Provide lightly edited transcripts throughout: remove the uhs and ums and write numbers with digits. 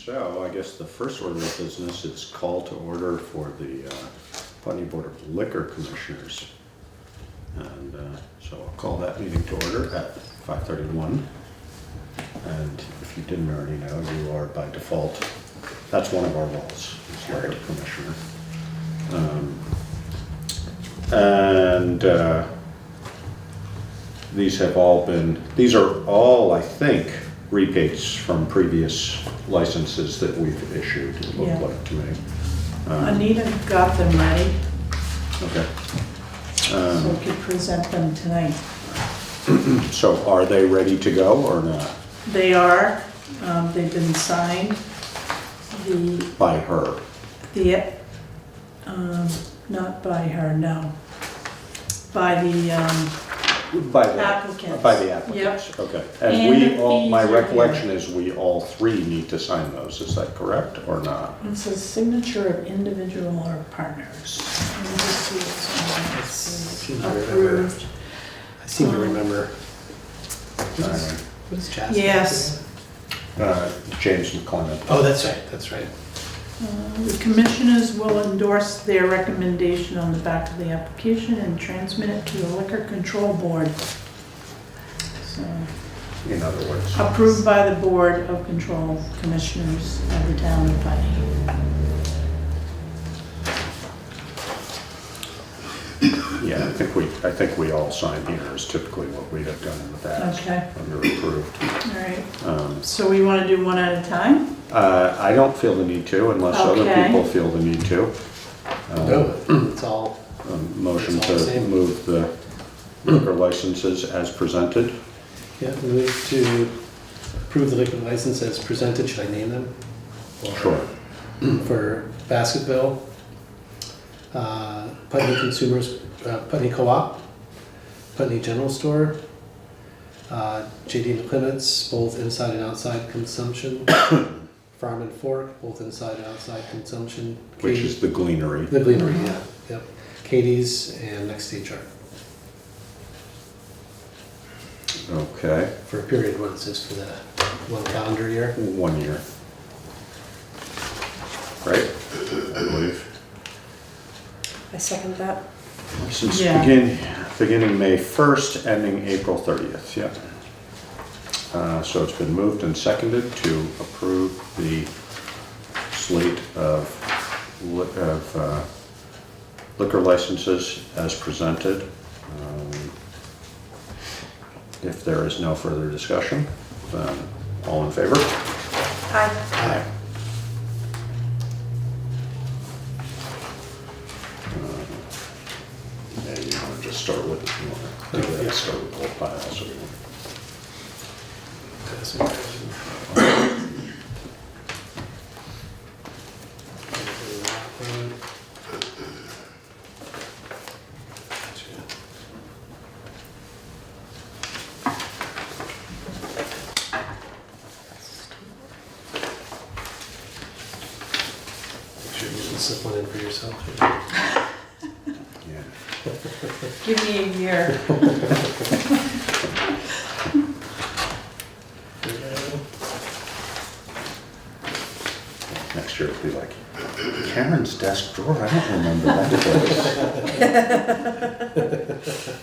So I guess the first order of business is call to order for the Putney Board of Liquor Commissioners. And so I'll call that meeting to order at 5:31. And if you didn't already know, you are by default, that's one of our roles, is liquor commissioner. These are all, I think, rebates from previous licenses that we've issued, it looked like to me. Anita got them ready, Okay. so we could present them tonight. So are they ready to go or not? They are, they've been signed. By her? Not by her, no. By the applicants. By the applicants, Yep. okay. And And we the all, my fees are recollection is we all three need to sign those, is that correct or not? It says signature of individual or partners. Let me just see what's Seem on to this. remember. Approved. I seem to remember. Signing. What is Jasper? Yes. James McClement. Oh, that's right, that's right. The commissioners will endorse their recommendation on the back of the application and transmit it to the Liquor Control Board. So, In other words. approved by the Board of Control Commissioners of the town of Putney. Yeah, I think we all sign here is typically what we have done in the past. Okay. Under approved. All right, so we want to do one at a time? I don't feel the need to unless other Okay. people feel the need to. No, it's all, Motion It's all the to same. move the liquor licenses as presented. yeah, move to approve the liquor license as presented. Should I name them? Or- Sure. For Basketville, Putney Consumers, Putney Co-op, Putney General Store, JD McClimate's, both inside and outside consumption, Farm and Fork, both inside and outside consumption. Which is the Gleanery. The Gleanery, yeah, yep. Katie's and Next HR, Okay, for a period, what is this, for the one calendar year? 1 year. Right, I believe. I second that. Since Yeah. beginning May 1st, ending April 30th, yeah. So it's been moved and seconded to approve the slate of liquor licenses as presented. If there is no further discussion, then all in favor? Aye. Aye. And you want to just start with, you want to do that, start with the whole pile, so we won't. Make sure you can slip one in for yourself. Yeah. Give me a year. Next year it'll be like, Karen's desk drawer, I don't remember that place.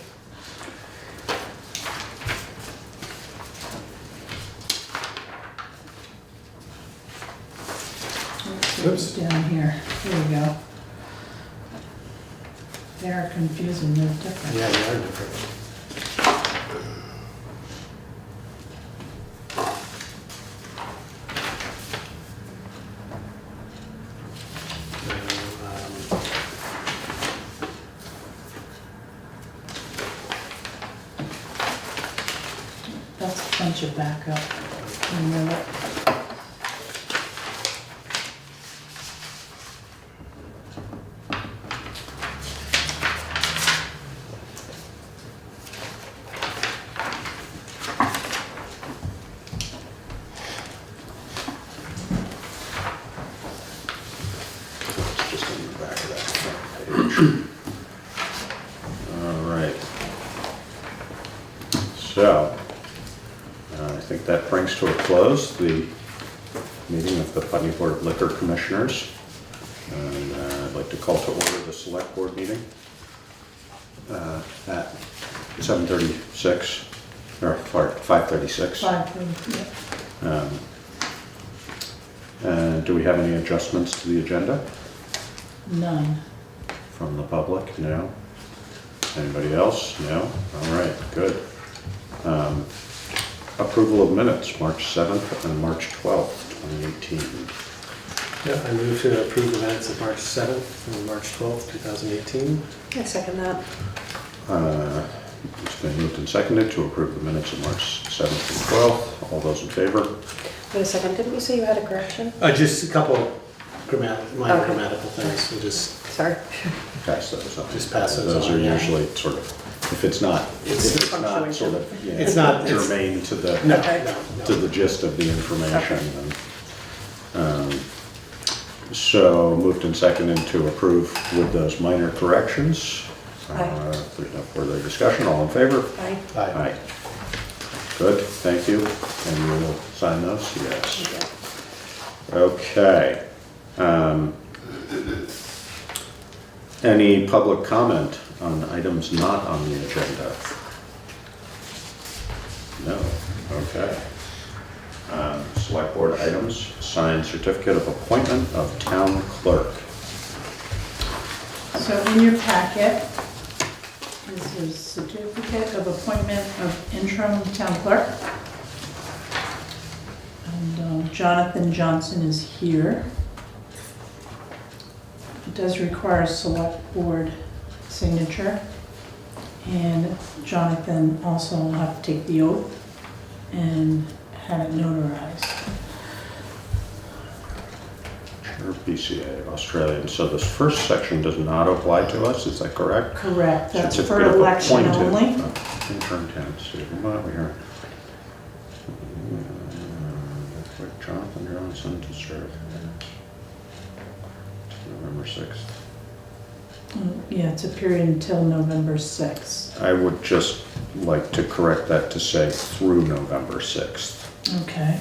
Oops, down here, here we go. They're confusing, they're different. Yeah, they are different. That's a bunch of backup. You know it. It's just on the back of that front page. All right. So, I think that brings to a close the meeting of the Putney Board of Liquor Commissioners. And I'd like to call to order the Select Board meeting at 7:36, or 5:36. 5:30, yeah. Do we have any adjustments to the agenda None. from the public? No? Anybody else? No? All right, good. Approval of minutes, March 7th and March 12th, 2018. Yeah, I move to approve the minutes of March 7th and March 12th, 2018. I second that. It's been moved and seconded to approve the minutes of March 7th and 12th. All those in favor? Wait a second, didn't you say you had a correction? Just a couple minor Okay. grammatical things, we'll just Sorry. Pass those on. Just pass those Those on, are yeah. usually sort of, if it's not sort of, yeah, It's not- it's- germane to the, No, Okay. no, to no. the gist of the information. So moved and seconded to approve with those minor corrections. Aye. If there's no further discussion, all in favor? Aye. Aye. Good, thank you. And you will sign those? Yes. Yeah. Okay. Any public comment on items not on the agenda? No, okay. Select board items, signed certificate of appointment of town clerk. So in your packet is a certificate of appointment of interim town clerk. And Jonathan Johnson is here. It does require a select board signature. And Jonathan also will have to take the oath and have it notarized. Sure, BCA, Australian. So this first section does not apply to us, is that correct? Correct, that's for Certificate of election appointed, only. Interim town, see, what we are. Jonathan Johnson to serve to November 6th. Yeah, it's a period until November 6th. I would just like to correct that to say through November 6th. Okay.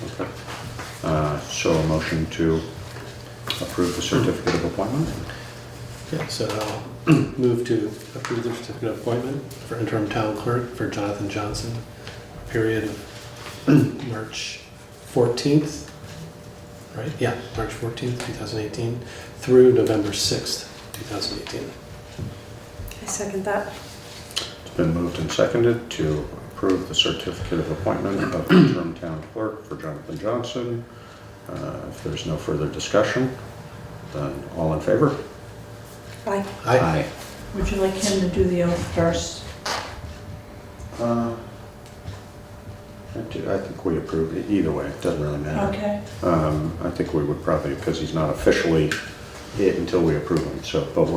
Okay. So a motion to approve the certificate of appointment? Yeah, so I'll move to approve the certificate of appointment for interim town clerk for Jonathan Johnson, period of March 14th, right? Yeah, March 14th, 2018, through November 6th, 2018. I second that. It's been moved and seconded to approve the certificate of appointment of interim town clerk for Jonathan Johnson. If there's no further discussion, then all in favor? Aye. Aye. Would you like him to do the oath first? I think we approve it either way, it doesn't really matter. Okay. I think we would probably, because he's not officially it until we approve him, so, but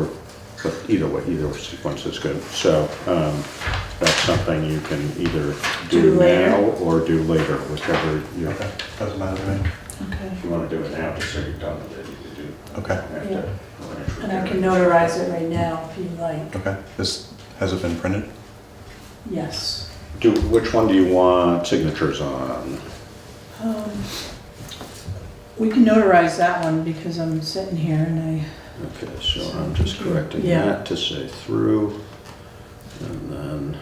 either way, either sequence is good. So, that's something you can either Do do later. now or do later, whichever you, Okay, doesn't matter to me. Okay. if you want to do it now, just so you're done with it, you can do. Okay, after. And I can notarize it right now if you'd like. okay. Has it been printed? Yes. Which one do you want signatures on? We can notarize that one because I'm sitting here and Okay, so I'm just correcting Yeah. that to say through, and then.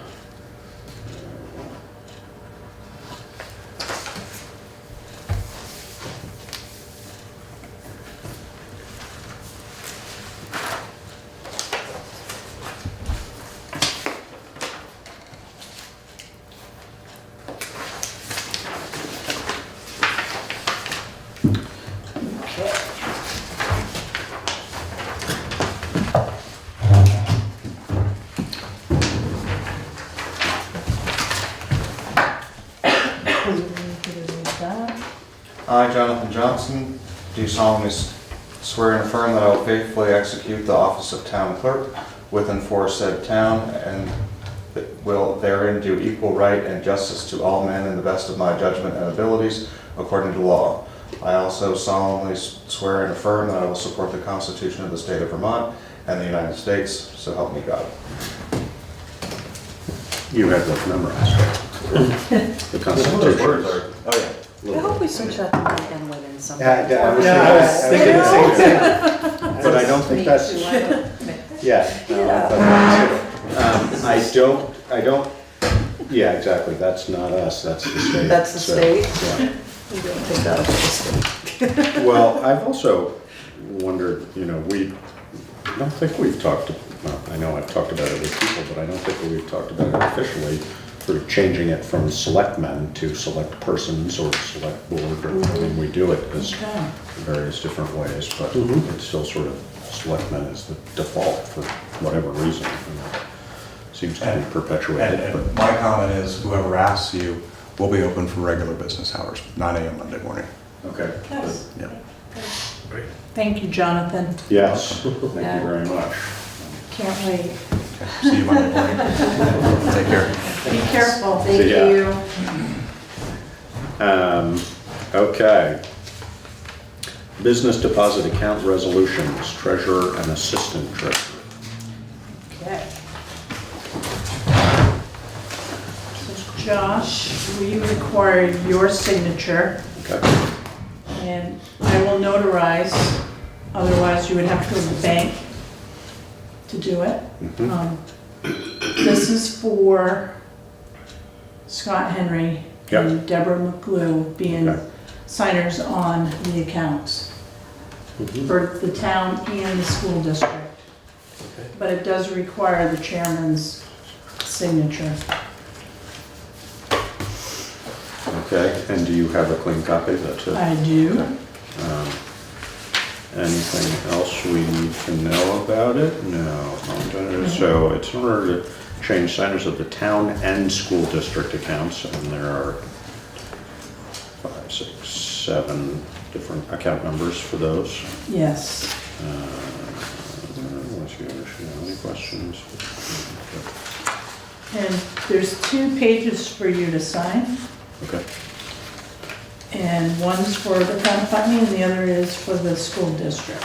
I, Jonathan Johnson, do solemnly swear and affirm that I will faithfully execute the office of town clerk within said town, and will therein do equal right and justice to all men in the best of my judgment and abilities, according to law. I also solemnly swear and affirm that I will support the Constitution of the State of Vermont and the United States, so help me God. You have that memorized, right? The Constitution. Oh, yeah. I hope we switch that to like and women sometime. Yeah, I was Yeah, I was thinking the same thing. But I don't think that's, yeah. no, I don't, yeah, exactly, that's not us, that's the state. That's the So, state? yeah. We don't take that up with the state. Well, I've also wondered, I don't think we've talked, well, I know I've talked about it with people, but I don't think we've talked about it officially, sort of changing it from selectmen to select persons or select board, or, I mean, we do it as Okay. various different ways, but Mhm. it's still sort of selectmen is the default for whatever reason. Seems to be perpetuated, And but, my comment is, whoever asks you, will be open for regular business hours, 9 a.m. Monday morning. okay. Yes. Yeah. Thank you, Jonathan. Yes, thank you Yeah. very much. Can't wait. Okay. See you Monday morning. Take care. Be careful. Thank Yeah. you. Okay. Business deposit account resolutions, treasurer and assistant treasurer. Okay. So Josh, we require your signature, Okay. and I will notarize, otherwise you would have to go to the bank to do it. Mhm. This is for Scott Henry and Deborah McGlue being Okay. signers on the accounts Mhm. for the town and the school district. Okay. But it does require the chairman's signature. Okay, and do you have a clean copy? That's it? I do. Um, Anything else we need to know about it? No. So it's in order to change signers of the town and school district accounts, and there are 5, 6, 7 different account numbers for those. Yes. Unless you have any questions? And there's 2 pages for you to sign, Okay. and one's for the town of Putney and the other is for the school district.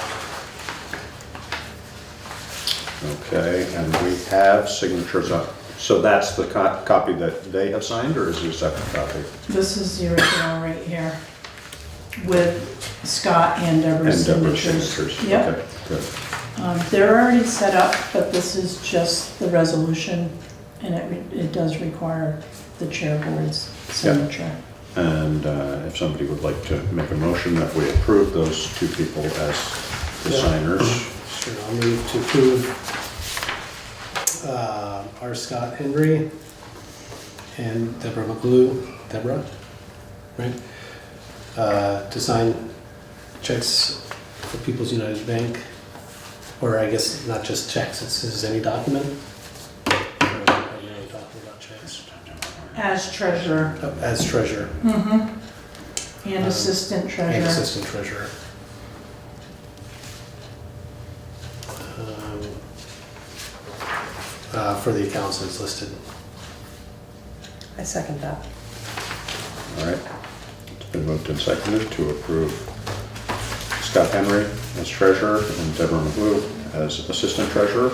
Okay, and we have signatures on, so that's the copy that they have signed, or is there a separate copy? This is the original right here with Scott and Deborah's And Deborah's signatures. signatures? Yep. Okay, good. They're already set up, but this is just the resolution, and it does require the chair board's signature. And if somebody would like to make a motion that we approve those 2 people as the Yeah. signers. Sure, I'll move to approve R. Scott Henry and Deborah McGlue, right? To sign checks for People's United Bank, or I guess not just checks, this is any document. Or are we only talking about checks? As treasurer. As treasurer And assistant and treasurer. assistant treasurer. For the accounts as listed. I second that. All right. It's been moved and seconded to approve Scott Henry as treasurer and Deborah McGlue as assistant treasurer.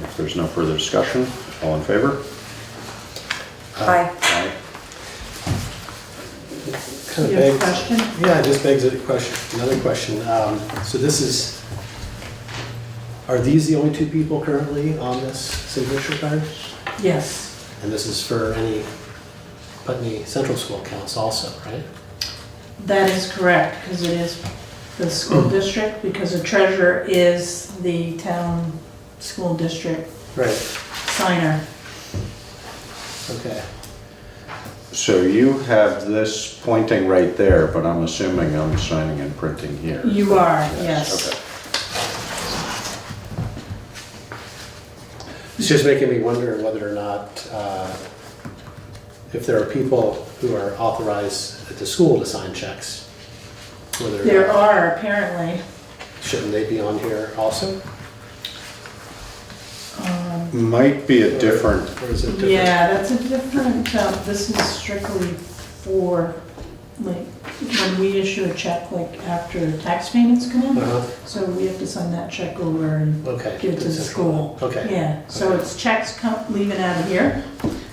If there's no further discussion, all in favor? Aye. Aye. Kind You of have a begs, question? yeah, it just begs a question, another question. So this is, are these the only 2 people currently on this signature card? Yes. And this is for any Putney Central School accounts also, right? That is correct, because it is the school district, because the treasurer is the town school district Right. signer. Okay. So you have this pointing right there, but I'm assuming I'm signing and printing here. You are, yes. Okay. It's just making me wonder whether or not, if there are people who are authorized at the school to sign checks, whether or There not, are apparently. shouldn't they be on here also? Might be a different, Or is it different? Yeah, that's a different, this is strictly for, like, when we issue a check, like after tax payments come in, Uh-huh. so we have to send that check over and Okay. give it to the school. Okay. Yeah, so Okay. it's checks leaving out of here,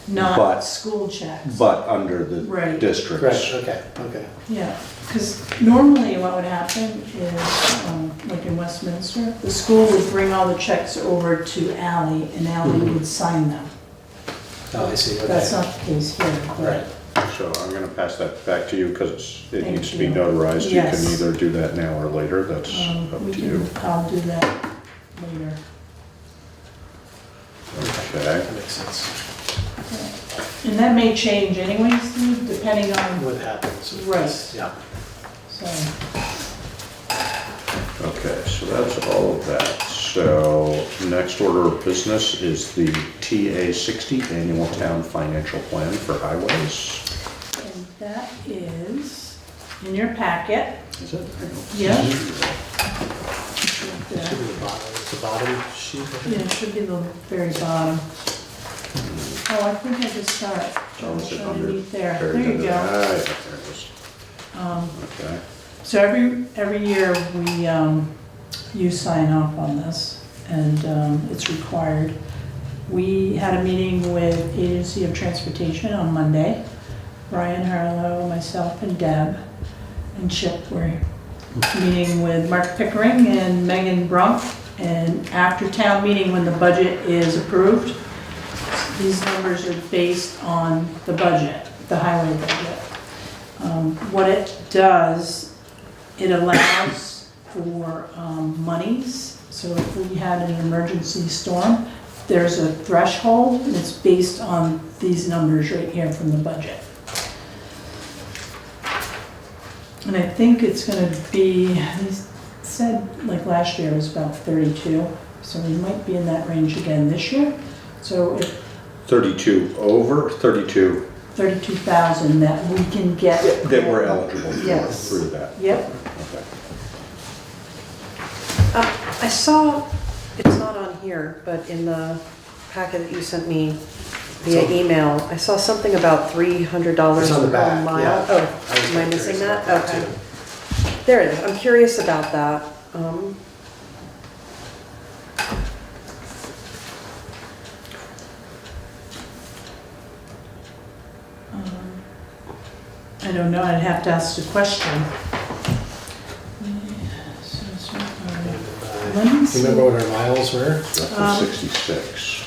not But- school checks. But under the Right. districts. Right, okay, okay. Yeah, because normally what would happen is, like in Westminster, the school would bring all the checks over to Ally, and Ally would sign them. Oh, I see, That's okay. not the case here, Right. but, So I'm gonna pass that back to you because it Thank needs to be you. notarized. You Yes. can either do that now or later, that's up we to you. I'll do that later. Okay. That makes sense. And that may change anyways, Steve, depending on, What happens? with Right. this, Yeah. so, Okay, so that's all of that. So next order of business is the TA 60 Annual Town Financial Plan for Highways. and that is in your packet. Is it? Yeah. It should be the bottom, it's the bottom sheet. I think. Yeah, it should be the very bottom. Oh, I think I just saw it. Oh, is it under? Underneath there. buried There you under go. that? Ah, yeah, there it is. Okay. So every year we, you sign off on this and it's required. We had a meeting with Agency of Transportation on Monday. Brian Harlow, myself and Deb and Chip were meeting with Mark Pickering and Megan Brunk. And after town meeting, when the budget is approved, these numbers are based on the budget, the highway budget. What it does, it allows for monies. So if we had an emergency storm, there's a threshold and it's based on these numbers right here from the budget. And I think it's gonna be, he said like last year it was about 32, so we might be in that range again this year. So if 32 over, 32 32,000 that we can get. that we're eligible for Yes. through that. Yep, Okay. I saw, it's not on here, but in the packet that you sent me via So- email, I saw something about $300 It's on the per back, mile. yeah. Oh, I was am I kinda missing curious that? about Okay. too. There it is. I'm curious about that. I don't know, I'd have to ask the question. Let me Do you see. remember what our miles were? Roughly 66.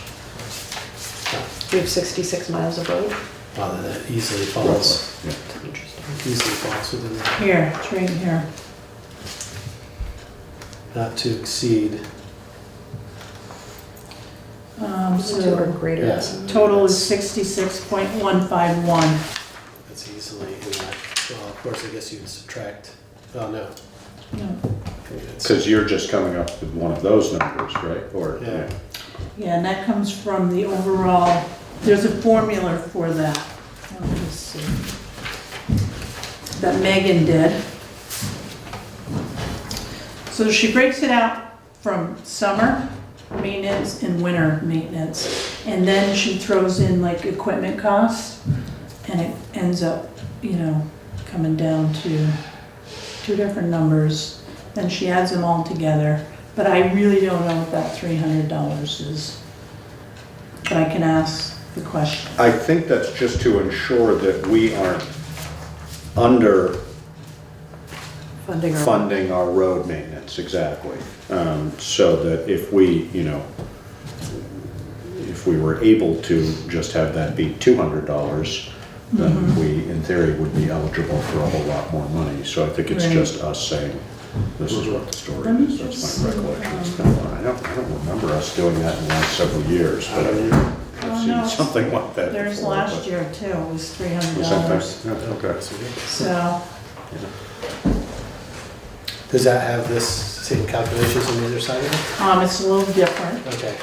We have 66 miles of road. Wow, that easily falls, Yeah. Interesting. easily falls within that. Here, it's right here. Not to exceed. Two or So greater. Yes. total is 66.151. That's easily in that. Well, of course, I guess you'd subtract. Oh, no. No. Because you're just coming up with one of those numbers, right? Or, Yeah. Yeah, and that comes from the overall, there's a formula for that. Let me just see. That Megan did. So she breaks it out from summer maintenance and winter maintenance. And then she throws in like equipment costs and it ends up, coming down to two different numbers. Then she adds them all together. But I really don't know what that $300 is. But I can ask the question. I think that's just to ensure that we aren't under funding our road maintenance, exactly. So that if we, if we were able to just have that be $200, then we, in theory, would be eligible for a whole lot more money. So I think it's Right. just us saying, this is what the story Let me is, just that's my see, recollection. It's been a while. I don't remember us doing that in the last several years, but Oh, I've no, seen something like that before. There's last but- year too, it was Was that $300. yeah, okay. So, Does that have this same calculations on the other side of it? it's a little different. Okay.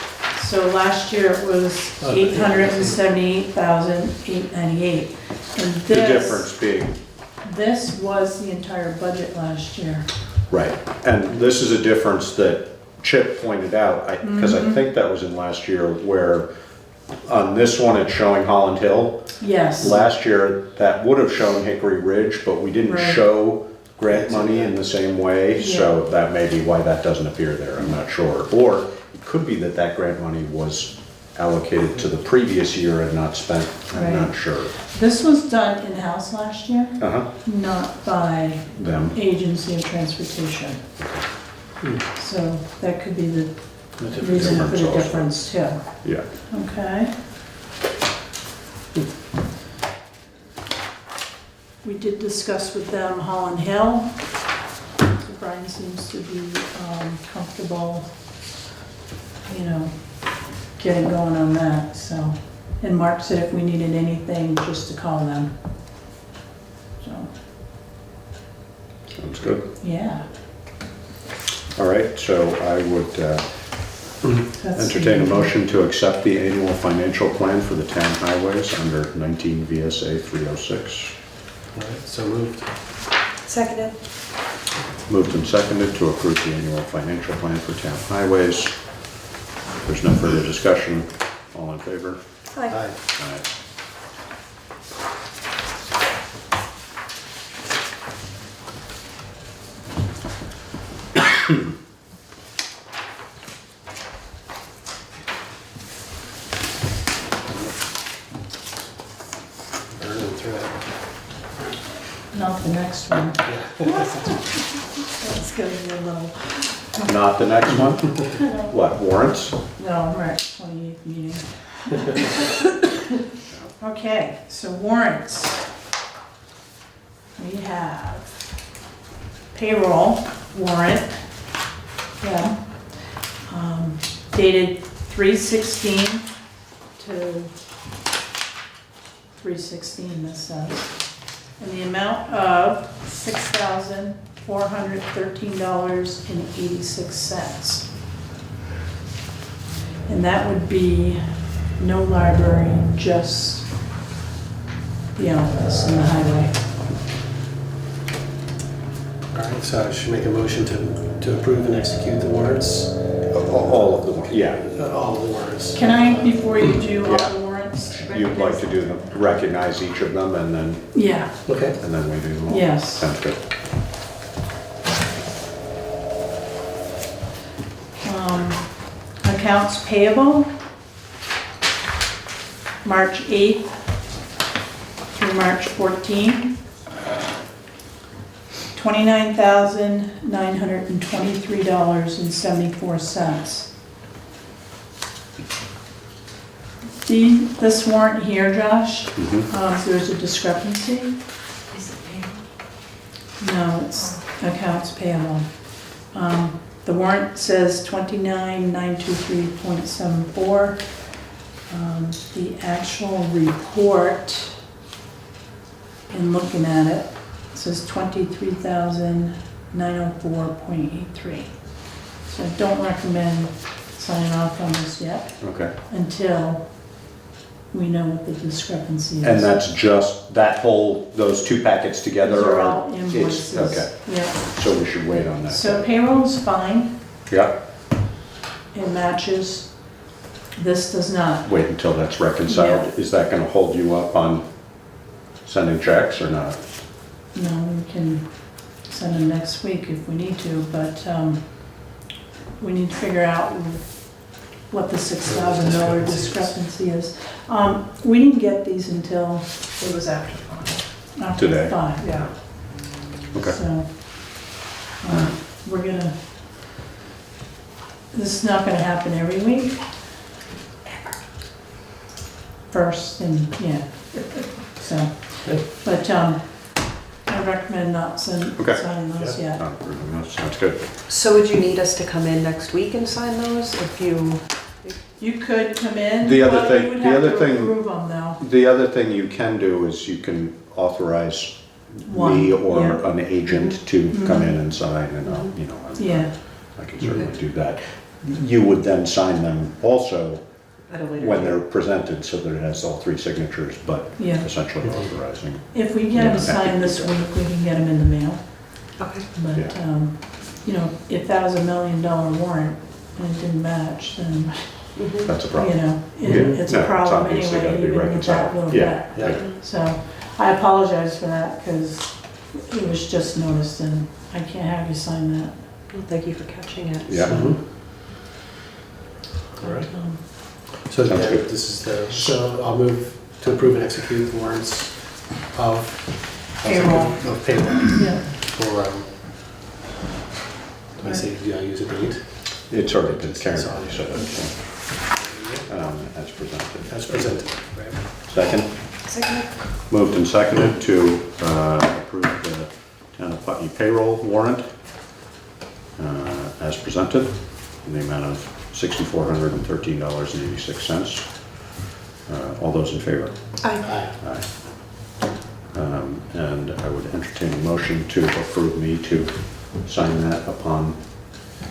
So last year it was Oh, $878,898. And The difference being, this was the entire budget last year. right, and this is a difference that Chip pointed out, because I Mm-hmm. think that was in last year where On this one, it's showing Holland Hill. Yes. Last year, that would have shown Hickory Ridge, but we didn't Right. show grant money in the same way, so that may be why that doesn't appear there, I'm not sure. Or it could be that that grant money was allocated to the previous year and not spent, I'm not Right. sure. This was done in-house last year, Uh-huh, not by them. Agency of Transportation. So that could be the The reason for difference the also. difference too. Yeah. Okay. We did discuss with them Holland Hill. Brian seems to be comfortable, you know, getting going on that, so. And Mark said if we needed anything, just to call them. So, Sounds good. yeah. All right, so I would That's entertain a the- motion to accept the annual financial plan for the town highways under 19 VSA 306. All right, so moved. Seconded. Moved and seconded to approve the annual financial plan for town highways. If there's no further discussion, all in favor? Hi. Aye. Aye. Burning through it. Not the next one. Yeah. That's gonna be a little, Not the next one? What, warrants? no, we're at 28th meeting. Okay, so warrants. We have payroll warrant, yeah, dated 3/16 to 3/16, this says. And the amount of $6,413.86. And that would be no library, just the office and the highway. All right, so I should make a motion to approve and execute the warrants. All of them, yeah. All of the warrants. Can I, before you do all Yeah. the warrants? You'd like to do them, recognize each of them and then Yeah, Okay. we do them all? Yes. Sounds good. accounts payable, March 8th through March 14th. $29,923.74. This warrant here, Josh, there's a discrepancy. Is it payroll? No, it's accounts payable. The warrant says 29,923.74. The actual report, in looking at it, says 23,904.83. So I don't recommend signing off on this yet Okay. until we know what the discrepancy is. And that's just, that whole, those two packets together These are are? all invoices. Okay, Yeah. so we should wait on that. So payroll's fine, Yeah, it matches. This does not. wait until that's reconciled. Is that gonna hold you up on sending checks or not? No, we can send them next week if we need to, but we need to figure out what the $6,000 discrepancy is. We didn't get these until It was after 5. after Today. 5. Yeah. Okay. So, we're gonna, this is not gonna happen every week. First and, yeah, so, but, I recommend not Okay. signing those yet. Not approving those. Sounds good. So would you need us to come in next week and sign those if you? You could come in, The other but thing- you would the have other to thing- approve them though. The other thing you can do is you can authorize One, me or yeah. an agent to come in and sign and, you know, Yeah, I can certainly do that. You would then sign them also At a later when date? they're presented so that it has all three signatures, but yeah. essentially authorizing. If we get Yeah, them happy to signed do this that. week, we can get them in the mail. Okay. But, Yeah. you know, if that was $1 million warrant and it didn't match, then that's a you problem. know, Yeah. it's No, a it's problem obviously gotta anyway, be even with that reconciled. little Yeah. bit. Yeah. So I apologize for that because it was just noticed and I can't have you sign that. Well, thank you for catching it. Yeah. Mhm. All right. So Sounds yeah, good. this is the, so I'll move to approve and execute warrants of Payroll. Of payroll Yeah, for, do I say, do I use a date? It's already been carried, It's so already- as presented. As presented, right? Second, Second. moved and seconded to approve the town of Putney payroll warrant as presented in the amount of $6,413.86. All those in favor? Aye. Aye. Aye. And I would entertain a motion to approve me to sign that upon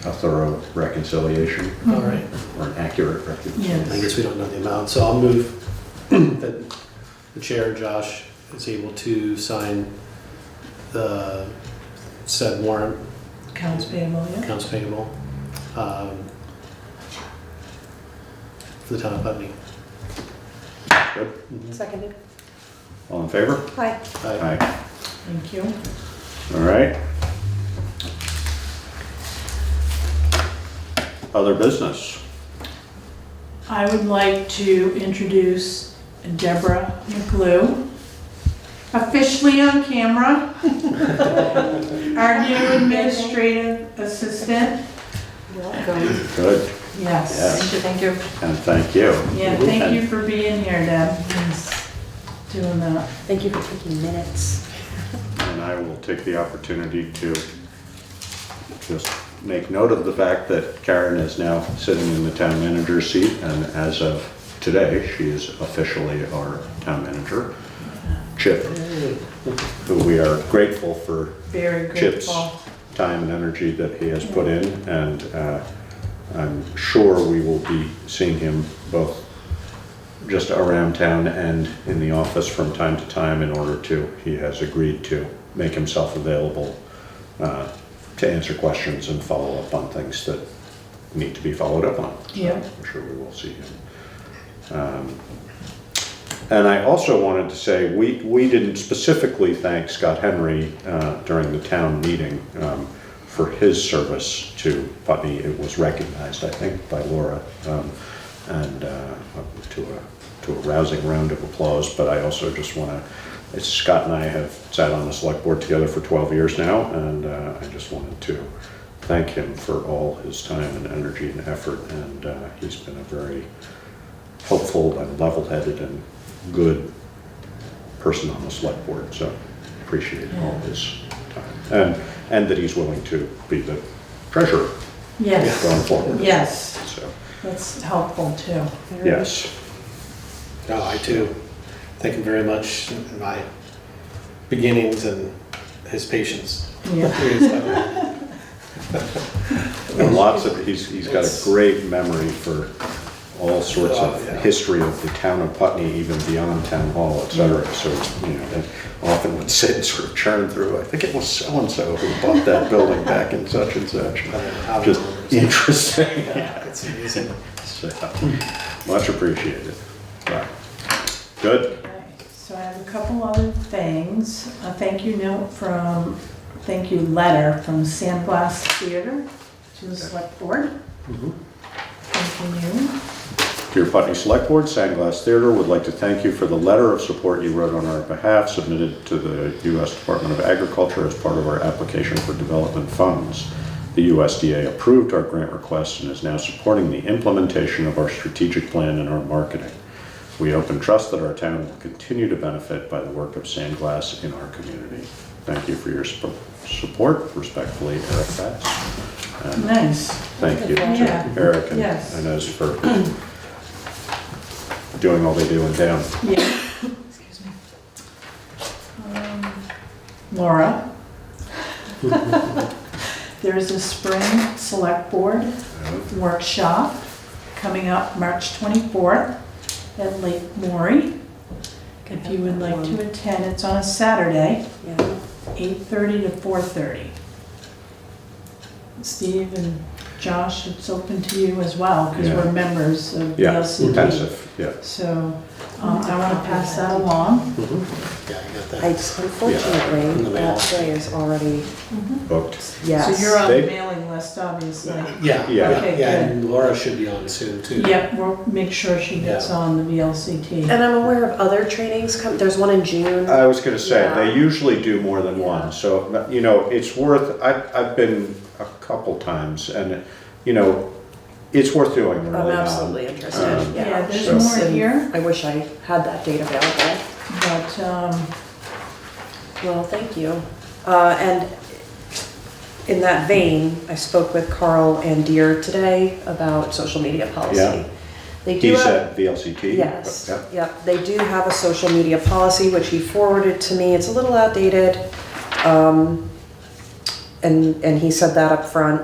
a thorough reconciliation All right. or an accurate I reconciliation. guess we don't know the amount, so I'll move that the chair, Josh, is able to sign the said warrant, accounts payable, yeah. accounts payable, for the town of Putney. Good? Seconded. All in favor? Aye. Aye. Thank you. All right. Other business? I would like to introduce Deborah McGlue, officially on camera. Our new administrative assistant. Welcome. Good, Yes. yes, Thank you. and thank you. Yeah, thank you for being here, Deb, and doing that. Thank you for taking minutes. And I will take the opportunity to just make note of the fact that Karen is now sitting in the town manager's seat, and as of today, she is officially our town manager. Chip, who we are grateful for Very Chip's grateful. time and energy that he has put in, and I'm sure we will be seeing him both just around town and in the office from time to time in order to, he has agreed to make himself available to answer questions and follow up on things that need to be followed up on. So Yeah. I'm sure we will see him. And I also wanted to say, we didn't specifically thank Scott Henry during the town meeting for his service to Putney. It was recognized, I think, by Laura, and to a rousing round of applause. But I also just want to, Scott and I have sat on the select board together for 12 years now, and I just wanted to thank him for all his time and energy and effort. And he's been a very helpful and level-headed and good person on the select board, so appreciate all his time. And that he's willing to be the treasurer Yes, going forward. yes, So, that's helpful too. yes, Oh, I too thank him very much in my beginnings and his patience. Yeah, and lots of, he's got a great memory for all sorts Oh, of yeah. history of the town of Putney, even beyond town hall, et cetera. So, you know, and often would sit and sort of churn through, I think it was so-and-so who bought that building back in such and such. Just interesting. Yeah, it's amazing. So, much appreciated. Right. Good. okay, so I have a couple other things. A thank you letter from Sandglass Theater to the select board. Mhm. Thank you. Dear Putney Select Board, Sandglass Theater would like to thank you for the letter of support you wrote on our behalf submitted to the U.S. Department of Agriculture as part of our application for development funds. The USDA approved our grant request and is now supporting the implementation of our strategic plan and our marketing. We hope and trust that our town will continue to benefit by the work of Sandglass in our community. Thank you for your support. Respectfully, Eric Bass. And Nice. thank you to Yeah. Eric and Yes. Inez for doing all they do in town. Yeah. Excuse me. Laura. There's a spring select board workshop coming up March 24th at Lake Maury. If you would like to attend, it's on a Saturday, Yeah. 8:30 to 4:30. Steve and Josh, it's open to you as well, because Yeah. we're members of Yeah, VLCT. passive, yeah. So, I want to pass that along. Yeah, you got I, that. unfortunately, In the mail. that day is already, Booked. yes. So you're on the They- mailing list, obviously. Yeah, Yeah. yeah, Okay, yeah, good. and Laura should be on soon too. Yep, we'll make sure she gets Yeah. on the VLCT. And I'm aware of other trainings there's one in June. I was gonna say, they Yeah. usually do more than Yeah. one, so, you know, it's worth, I've been a couple times, and, you know, it's worth doing I'm early on. absolutely interested, Yeah, yeah. there's So- more And here, I wish I had that date available. but, Well, thank you. And in that vein, I spoke with Carl and Deer today about social media policy. Yeah. They do He's have, at VLCT? yes, Yeah. yep, they do have a social media policy, which he forwarded to me. It's a little outdated. And he said that up front.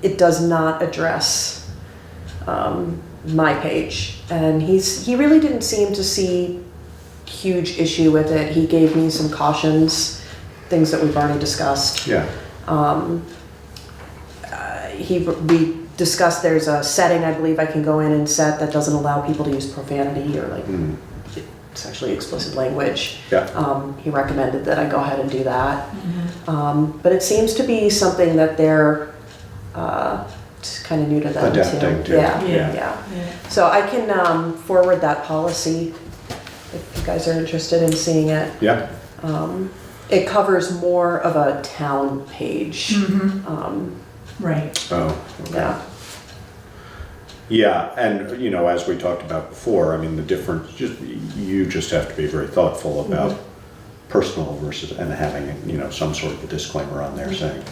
It does not address my page. And he really didn't seem to see huge issue with it. He gave me some cautions, things that we've already discussed. Yeah, We discussed there's a setting I believe I can go in and set that doesn't allow people to use profanity or like mm, sexually explicit language. yeah, He recommended that I go ahead and do that. But it seems to be something that they're kind of new to them Adapting too. to, Yeah, yeah. yeah. yeah. So I can forward that policy if you guys are interested in seeing it. yeah, It covers more of a town page. Right, oh, okay. Yeah. Yeah, and, you know, as we talked about before, I mean, the difference, you just have to be very thoughtful about personal versus, and having, you know, some sort of a disclaimer on there saying,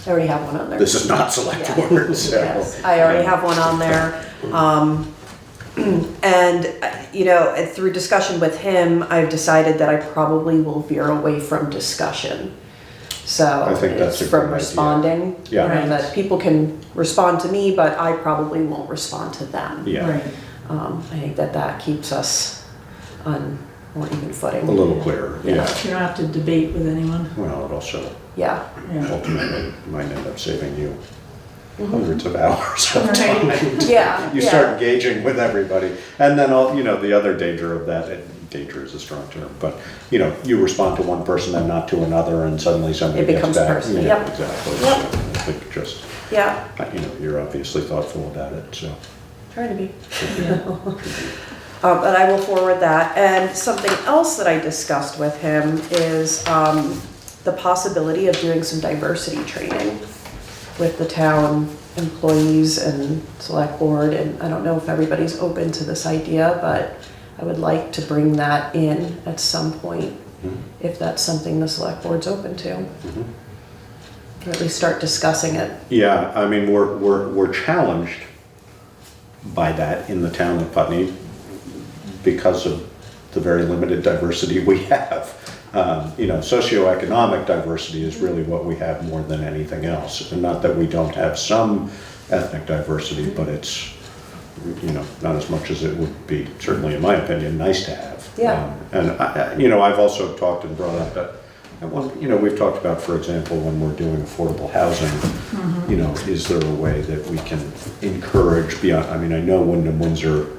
I already have one on there. this is not select Yeah. board, so. Yes, I already have one on there. And, you know, through discussion with him, I've decided that I probably will veer away from discussion. So I think that's it's a good from idea. responding. Yeah. You know, that people can respond to me, but I probably won't respond to them. Yeah, right. I think that keeps us on more even footing. a little clearer, yeah. You don't have to debate with anyone. Well, it also Yeah. Yeah. ultimately might end up saving you hundreds of hours of time. Yeah. You yeah. start engaging with everybody, and then all, you know, the other danger of that, and danger is a strong term, but, you know, you respond to one person and not to another, and suddenly somebody It gets becomes back. personal, Yeah, yep. exactly. Yep. So I think just, Yeah, you know, you're obviously thoughtful about it, so. trying to be. Yeah. But I will forward that. And something else that I discussed with him is the possibility of doing some diversity training with the town employees and select board. And I don't know if everybody's open to this idea, but I would like to bring that in at some point, if that's something the select board's open to. Or at least start discussing it. Yeah, I mean, we're challenged by that in the town of Putney because of the very limited diversity we have. You know, socioeconomic diversity is really what we have more than anything else. And not that we don't have some ethnic diversity, but it's, you know, not as much as it would be, certainly in my opinion, nice to have. Yeah. And you know, I've also talked and brought up that, you know, we've talked about, for example, when we're doing affordable housing, you know, is there a way that we can encourage beyond, I mean, I know Wyndham Windsor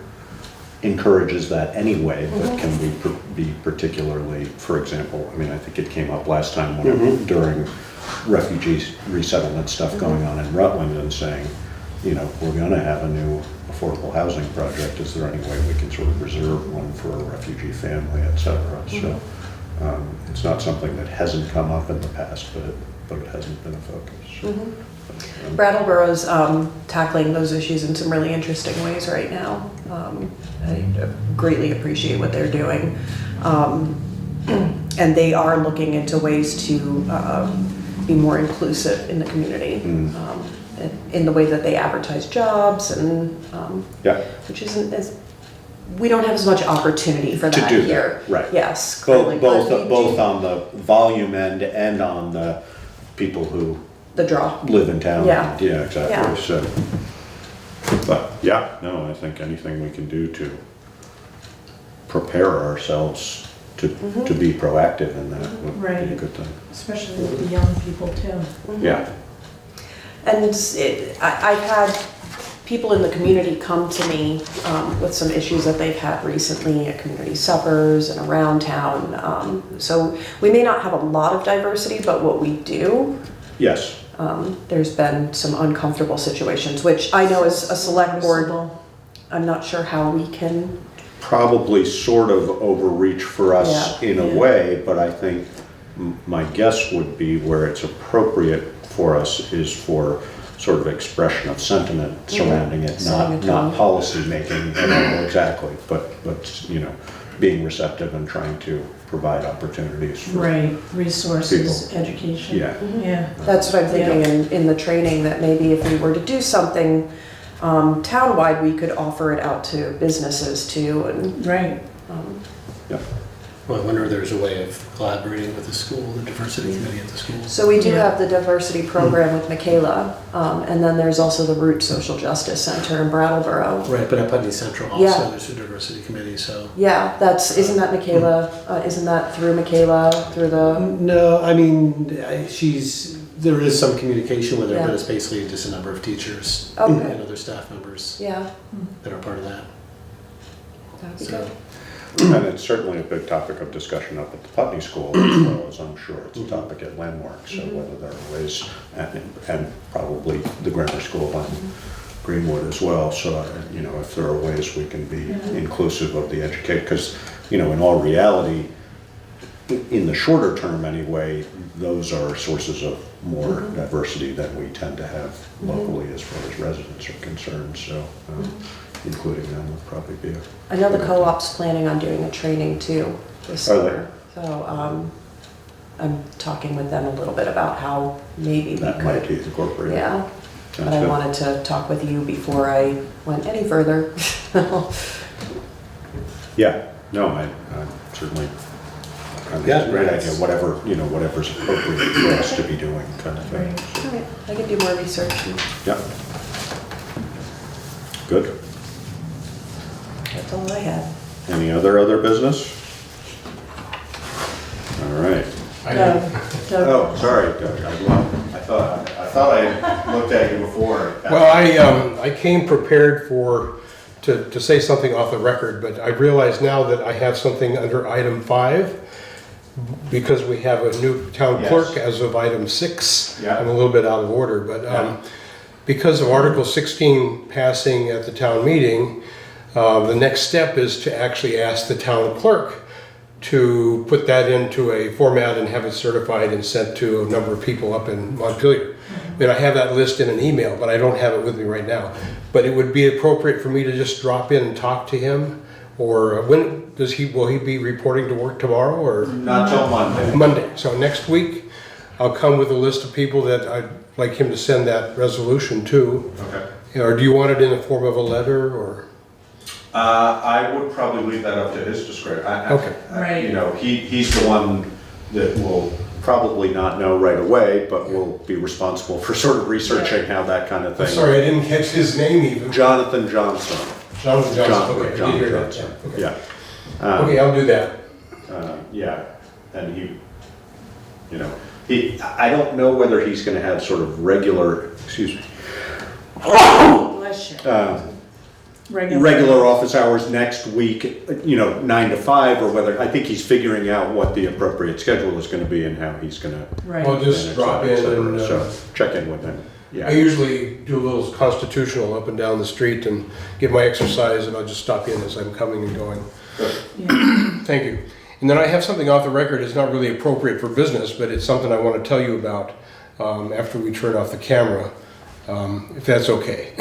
encourages that anyway, but can we be particularly, for example, I mean, I think it came up last time when during refugee resettlement stuff going on in Rutland and saying, you know, we're gonna have a new affordable housing project, is there any way we can sort of reserve one for a refugee family, et cetera? So it's not something that hasn't come up in the past, but it hasn't been a focus. Brattleboro's tackling those issues in some really interesting ways right now. I greatly appreciate what they're doing. And they are looking into ways to be more inclusive in the community. In the way that they advertise jobs and, Yeah, which isn't as, we don't have as much opportunity for to that do here. that, right. Yes. clearly, Both, but we both do on the volume end and on the people who the draw. live in town. Yeah. Yeah, exactly, Yeah. so. But, yeah, no, I think anything we can do to prepare ourselves to be proactive in that would be a Right. good thing. Especially with the young people too. Yeah, And I've had people in the community come to me with some issues that they've had recently at community suppers and around town. So we may not have a lot of diversity, but what we do, Yes, there's been some uncomfortable situations, which I know as a select board, I'm not sure how we can. probably sort of overreach for us Yeah. in a way, but I think my guess would be where it's appropriate for us is for sort of expression of sentiment surrounding it, Setting a not tone. policy making, exactly, but, you know, being receptive and trying to provide opportunities for. Right, resources, education. Yeah, Yeah, That's what I'm thinking in the training, that maybe if we were to do something townwide, we could offer it out to businesses too, and right. yep. Well, I wonder if there's a way of collaborating with the school, the diversity committee at the school. so we do Yeah. have the diversity program with Michaela, and then there's also the Root Social Justice Center in Brattleboro. Right, but at Putney Central Yeah. also, there's a diversity committee, so. Yeah, isn't that Michaela, isn't that through Michaela, through the, No, I mean, there is some communication with her, Yeah. but it's basically just a number of teachers Okay. and other staff members yeah, that are part of that. that'd be So, good. And it's certainly a big topic of discussion up at the Putney School, as well as I'm sure it's a topic at Landmark. So whether there are ways, and probably the grammar school and Greenwood as well. So, you know, if there are ways we can be inclusive of the educate, because, you know, in all reality, in the shorter term anyway, those are sources of more diversity than we tend to have locally as far as residents are concerned. So including them would probably be a. I know the co-op's planning on doing a training too this Are they? summer. So I'm talking with them a little bit about how maybe we That might could, be incorporated. yeah. Sounds But I good. wanted to talk with you before I went any further. Yeah, no, I certainly, I think it's a great idea, whatever, you know, whatever's appropriate for us to be doing kind of thing. Right. Alright, I can do more research. Yeah. Good. That's all I had. Any other business? All right. Doug, Oh, sorry, Doug, I thought I looked at you before. Well, I came prepared to say something off the record, but I realize now that I have something under item 5, because we have a new town Yes. clerk as of item 6. Yeah. I'm a little bit out of order, but because of Article 16 passing at the town meeting, the next step is to actually ask the town clerk to put that into a format and have it certified and sent to a number of people up in Montpelier. I mean, I have that list in an email, but I don't have it with me right now. But it would be appropriate for me to just drop in and talk to him, or when will he be reporting to work tomorrow, or Not till Monday. Monday? So next week, I'll come with a list of people that I'd like him to send that resolution to. Okay. Or do you want it in the form of a letter, or? I would probably leave that up to his discretion. Okay. Right. You know, he's the one that will probably not know right away, but will be responsible for sort of researching how that kind of thing. I'm sorry, I didn't catch his name even. Jonathan Johnson. Jonathan Johnson, okay, I John did hear that, Johnson, okay. yeah. Okay, I'll do that. Yeah, and you know, I don't know whether he's gonna have sort of regular, excuse me, bless you. regular office hours next week, you know, 9 to 5, or whether, I think he's figuring out what the appropriate schedule is gonna be and how he's gonna. Right. I'll just manage drop that, et in cetera. and, So, check in with him, I yeah. usually do a little constitutional up and down the street and get my exercise, and I'll just stop in as I'm coming and going. Yeah. Thank you. And then I have something off the record. It's not really appropriate for business, but it's something I want to tell you about after we turn off the camera, if that's okay.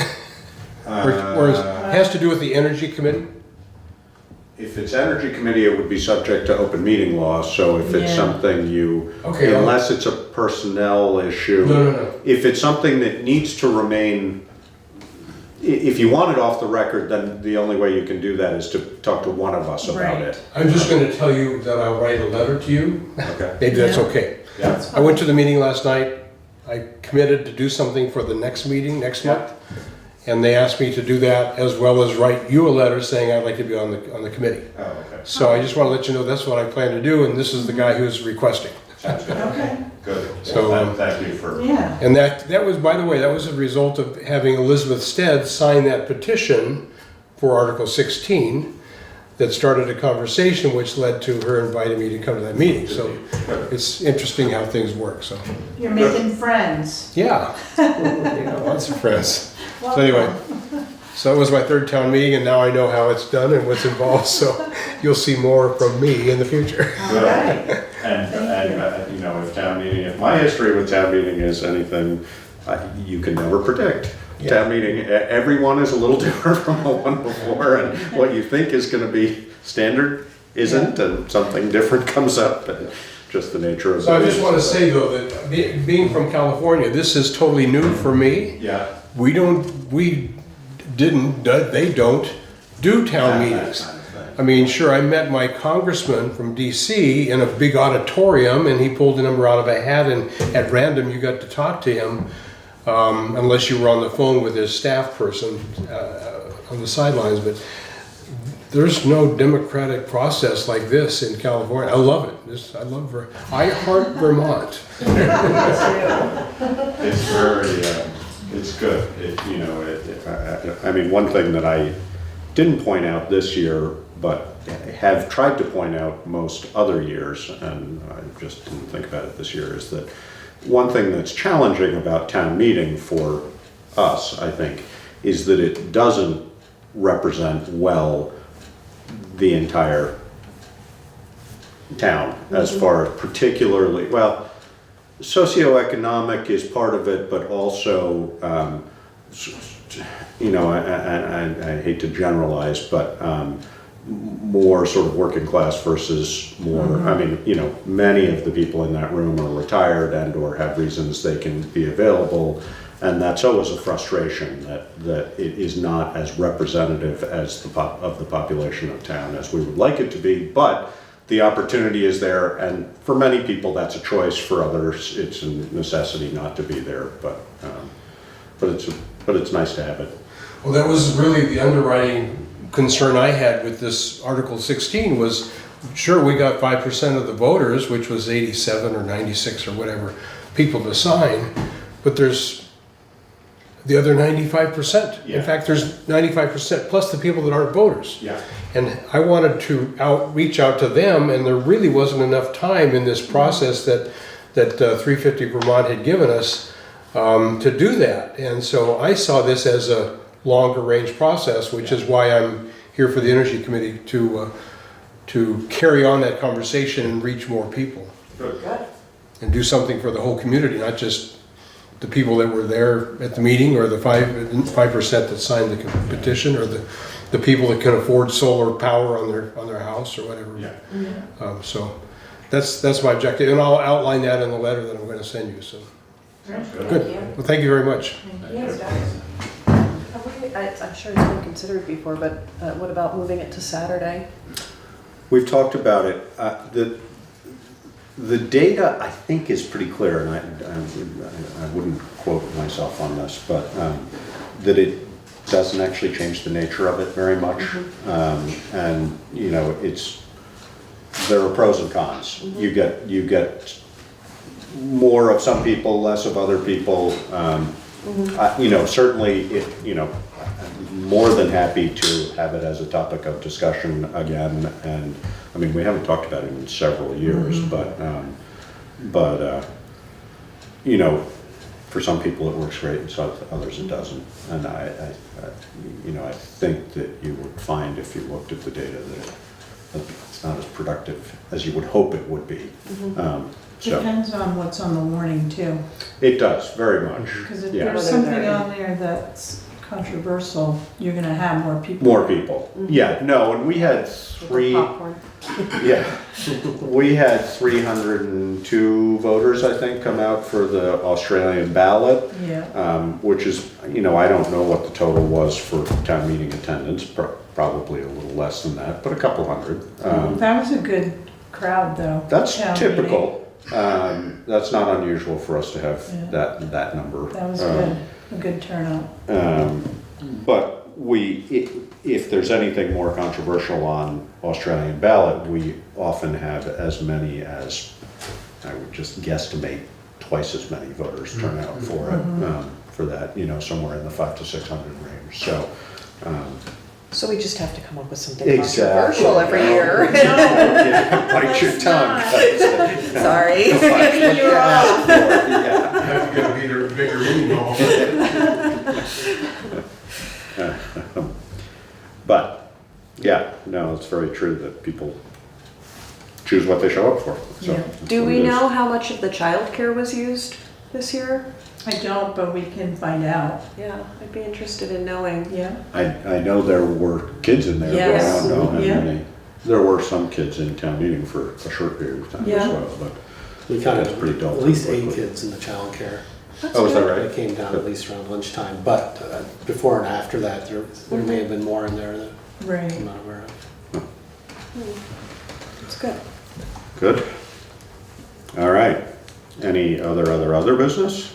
Or it has to do with the Energy Committee. If it's Energy Committee, it would be subject to open meeting law, so if it's Yeah. something you, Okay, unless it's a personnel issue. No. If it's something that needs to remain, if you want it off the record, then the only way you can do that is to talk to one of us about Right. it. I'm just going to tell you that I'll write a letter to you. Okay. Maybe that's Yeah. okay. Yeah. I went to the meeting last night. I committed to do something for the next meeting next Yeah. month. And they asked me to do that, as well as write you a letter saying I'd like to be on the committee. Oh, okay. So I just want to let you know that's what I plan to do, and this is the guy who's requesting. Sounds good. Okay, Good. So, Well, thank you for, yeah. And that was, by the way, that was a result of having Elizabeth Stead sign that petition for Article 16 that started a conversation which led to her inviting me to come to that meeting. So it's interesting how things work, so. You're making friends. Yeah, yeah, lots of friends. So anyway, so it was my third town meeting, and now I know how it's done and what's involved, so you'll see more from me in the future. All right. And you know, if my history with town meeting is anything, you can never predict. Yeah. Town meeting, everyone is a little different from the one before, and what you think is gonna be standard isn't, and something different comes up, and just the nature of it. So I just want to say though, that being from California, this is totally new for me. Yeah. We don't do town meetings. I mean, sure, I met my congressman from DC in a big auditorium, and he pulled a number out of a hat, and at random you got to talk to him, unless you were on the phone with his staff person on the sidelines. But there's no democratic process like this in California. I love it. I heart Vermont. It's very, it's good. I mean, one thing that I didn't point out this year, but have tried to point out most other years, and I just didn't think about it this year, is that one thing that's challenging about town meeting for us, I think, is that it doesn't represent well the entire town as far as particularly, well, socioeconomic is part of it, but also, you know, I hate to generalize, but more sort of working class versus more, I mean, you know, many of the people in that room are retired and or have reasons they can be available. And that's always a frustration that it is not as representative as of the population of town as we would like it to be, but the opportunity is there, and for many people that's a choice. For others, it's a necessity not to be there. But it's nice to have it. Well, that was really the underwriting concern I had with this Article 16 was, sure, we got 5% of the voters, which was 87 or 96 or whatever people to sign, but there's the other 95%. Yeah. In fact, there's 95% plus the people that aren't voters. Yeah. And I wanted to reach out to them, and there really wasn't enough time in this process that 350 Vermont had given us to do that. And so I saw this as a longer range process, which is why I'm here for the Energy Committee to carry on that conversation and reach more people. Good. And do something for the whole community, not just the people that were there at the meeting, or the 5% that signed the petition, or the people that can afford solar power on their house or whatever. Yeah. So that's my objective, and I'll outline that in the letter that I'm going to send you. So Sounds good. good. Well, thank you very much. Yes, guys. I'm sure it's been considered before, but what about moving it to Saturday? We've talked about it. The data, I think, is pretty clear, and I wouldn't quote myself on this, but that it doesn't actually change the nature of it very much. And, you know, there are pros and cons. You get more of some people, less of other people. You know, certainly, I'm more than happy to have it as a topic of discussion again. And I mean, we haven't talked about it in several years, but you know, for some people it works great, and so others it doesn't. And I think that you would find, if you looked at the data, that it's not as productive as you would hope it would be. So Depends on what's on the warning too. it does very much. Because if Yeah. there's something on there that's controversial, you're gonna have more people. More people. Yeah, no, and we had three, Popcorn. yeah, we had 302 voters, I think, come out for the Australian ballot, Yeah, which is, you know, I don't know what the total was for town meeting attendance, probably a little less than that, but a couple hundred. that was a good crowd though. That's town meeting. typical. That's not unusual for us to have Yeah. that number. That was good, a good turnout. But if there's anything more controversial on Australian ballot, we often have as many as I would just guesstimate twice as many voters turn out for it, for that, somewhere in the 500 to 600 range, so. So we just have to come up with something Exactly. controversial every year. Bite your tongue. Sorry. You're off. Yeah. Have to get a bigger meeting hall. But, yeah, no, it's very true that people choose what they show up for. So Yeah. that's Do what we it is. know how much of the childcare was used this year? I don't, but we can find out. Yeah, I'd be interested in knowing. Yeah. I know there were kids in there, but I Yes. don't know how Yeah. many. There were some kids in town meeting for a short period of time as Yeah. well, but We kind That's of, pretty dull at least pretty 8 quickly. kids in the childcare. oh, is that It right? came down at least around lunchtime, but before and after that, there may have been more in there that Right. I'm not aware of. It's good. Good. All right. Any other business?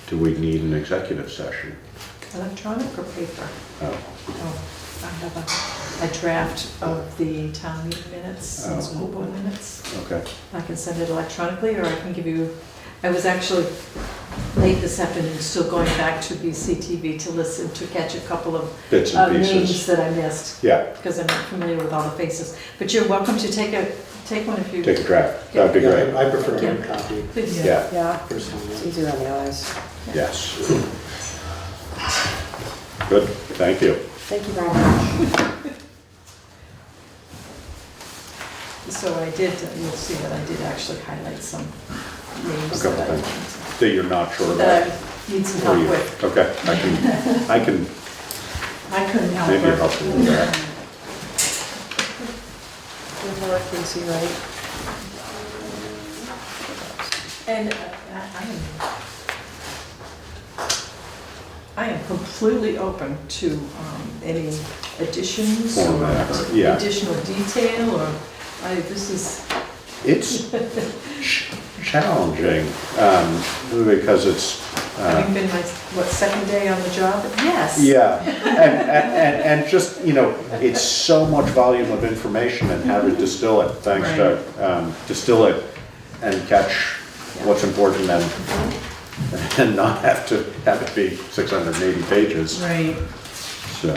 Do we need an executive session? Electronic or paper? Oh, Oh, I have a draft of the town meeting minutes Oh. and school board minutes. okay. I can send it electronically, or I can give you, I was actually late this afternoon, still going back to BCTV to listen, to catch a couple of Bits and names pieces. that I missed, Yeah, because I'm not familiar with all the faces. But you're welcome to take one if you. take a draft. That'd be Yeah, great. I prefer a Yeah. hard copy Please. Yeah, Yeah, personally. it's easier on the eyes. yes. Good, thank you. Thank you very much. So I did, you'll see that I did actually highlight some names A couple that things. That you're not sure that about? I need some Or help you- with. Okay, I can I couldn't help maybe her. help you with that. With Laura Casey, right? And I am completely open to any additions or Format, yeah. additional detail, or this is, It's challenging, because it's, having been my, second day on the job? Yes. yeah, and just, it's so much volume of information and how to distill it, thanks to, distill it and catch what's important and not have it be 680 pages, Right. so.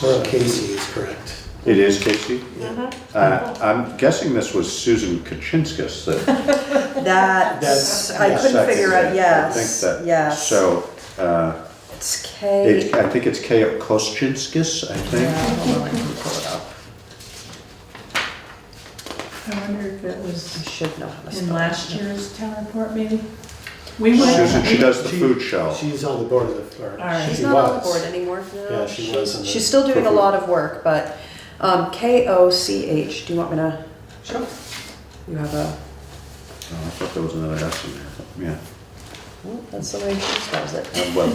Laura Casey is correct. It is Casey? Uh-huh. I'm guessing this was Susan Kaczynskis that. That's, I couldn't seconded figure out, it. yes, I think that. yes. So, It's K. I think it's K. Koschinskis, I think. Yeah, hold on, I can pull it up. I wonder if it I was should know how to spell in it. last year's town report, maybe? We went. Susan, she does the food show. She's on the board of the, or right. She's she not on the was. board anymore now. Yeah, she was on the- She's still doing a lot of work, but Koch, do you want me to? Sure. You have a, Oh, I thought there was another S in there, yeah. well, that's the way she spells it. Well,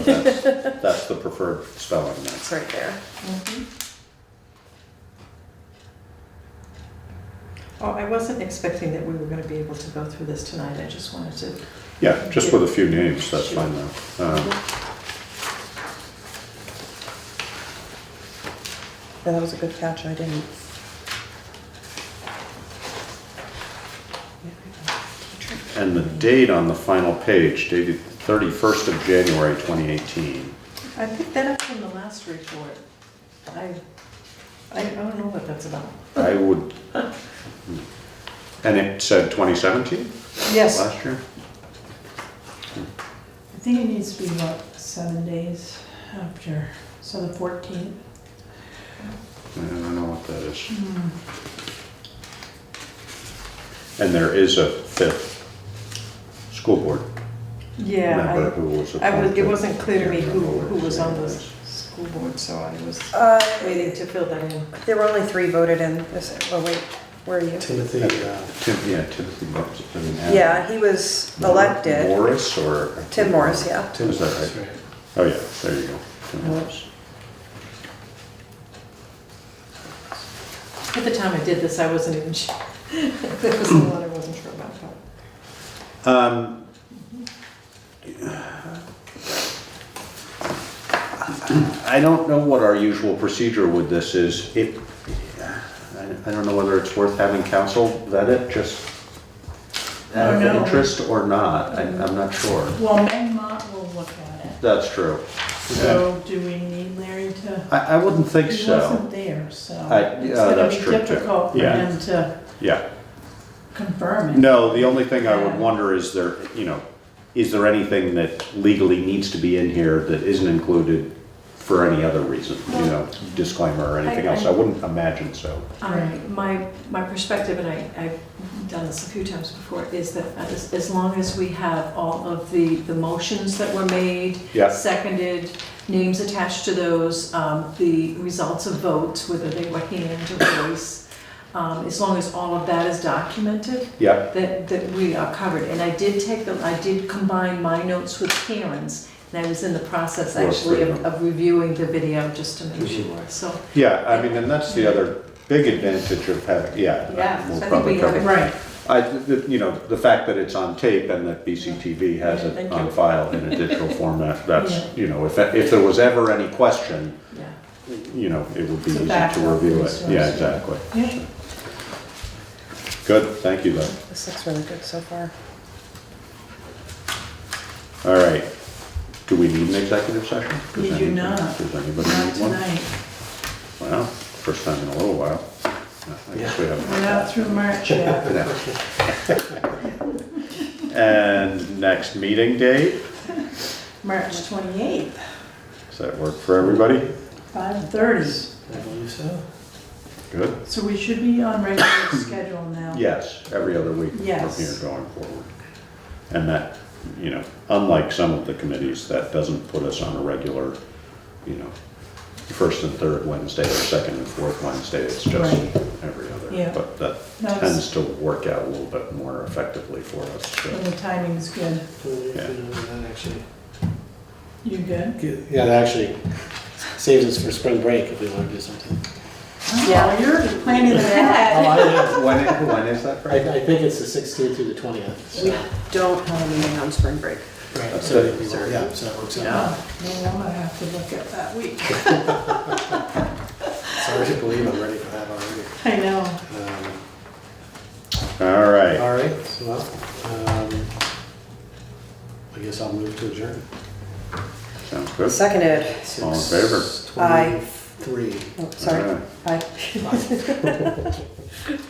that's the preferred spelling, that's. It's right there. Oh, I wasn't expecting that we were gonna be able to go through this tonight, I just wanted to. Yeah, just with a few names, that's fine though. Yeah, that was a good catch, I didn't. And the date on the final page, dated 31st of January 2018. I picked that up from the last report. I don't know what that's about. I would, and it said 2017 Yes. last year? I think it needs to be about 7 days after, so the 14th. I don't know what that is. And there is a fifth school board member Yeah, who was it appointed. wasn't clear to me Can't who remember what was his on name the is. school board, so I was Uh, waiting to fill that in. there were only 3 voted in this, oh wait, where are you? Timothy, Timothy, Yeah, he was elected. Morris or? Tim Morris, yeah. Tim, Is that that's right? right. Oh, yeah, there you go. Tim Morris. At the time I did this, I wasn't even sure. There was a lot I wasn't sure about. I don't know what our usual procedure with this is. I don't know whether it's worth having council vet it, just out of no. interest or not. I'm not sure. Well, Meg Mott will look at it. That's true. So do we need Larry to? I wouldn't think He so. wasn't there, so it's yeah, gonna that's be true, too. difficult for Yeah. him to Yeah. confirm it. No, the only thing I would wonder is is there anything that legally needs to be in here that isn't included for any other reason? Disclaimer or anything else? I wouldn't imagine so. My perspective, and I've done this a few times before, is that as long as we have all of the motions that were made, Yeah. seconded, names attached to those, the results of votes, whether they were hand or voice, as long as all of that is documented, Yeah. that we are covered. And I did combine my notes with Karen's, and I was in the process actually of reviewing the video just to make sure, so. Yeah, I mean, and that's the other big advantage of having, Yeah, we'll so I think probably we have cover. it. Right, The fact that it's on tape and that BCTV has it Thank on you. file in a digital format, that's, if there was ever any question, Yeah. it would be It's a easy to backup review it. resource. Yeah, exactly. yeah. Good, thank you, though. This looks really good so far. All right. Do we need an executive session? We do not. Does anybody Not need one? tonight. Well, first time in a little while. I guess we haven't. We're not through March yet. And next meeting date, March 28th, does that work for everybody? 5:30. I believe so. Good? So we should be on regular schedule now. Yes, every other week from Yes. here going forward. And that, unlike some of the committees, that doesn't put us on a regular, first and third Wednesday or second and fourth Wednesday. It's just Right. every other. Yeah. But that That's- tends to work out a little bit more effectively for us. so. And the timing's good. Yeah. That actually, You good? yeah, that actually saves us for spring break if we want to do something. Yeah, you're planning ahead. When is that? I think it's the 16th through the 20th. We don't have a meeting on spring break. Right, so, yeah, so it works Yeah, out. well, I'm gonna have to look at that week. Sorry to believe I'm ready for that already. I know. All right. All right, so, well, I guess I'll move to adjourn. Sounds good. Seconded. All in favor? Aye. 6:23. Oh, sorry. All right. Aye.